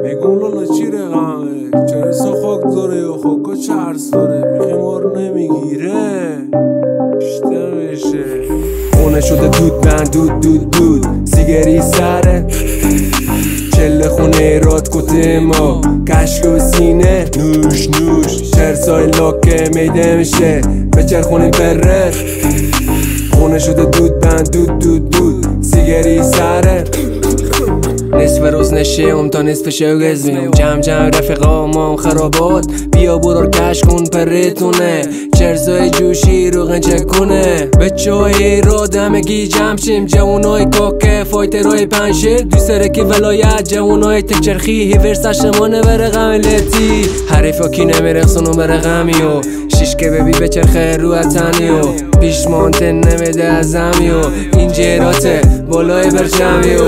نگون لالا چی رقمه چرا خاک داره یا خاکا چرس داره میخی ما رو نمیگیره بیشتر بشه خونه شده دود بند دود سیگری سره چله خونه راد کته ما کشک و سینه نوش چرسای لاکه میده میشه به چرخونی بره خونه شده دود بند دود سیگری سره نصف روز نشیم تا نصف شو گزمیم جمع رفقا ما هم خرابات بیا برو کش کن پرتونه چرزای جوشی رو غنچه کنه به چای را دمگی جمع شیم جوانای کاکه فایترهای پنشیر دوست داره که ولایت جوانای تکچرخی هیورسش ما نبره غملتی حریفا کی نمیرخصونو بره غمیو شیش که ببی بچرخه رو اتنیو پیش مانتن نمیده از زمیو این جیراته بالای برچمیو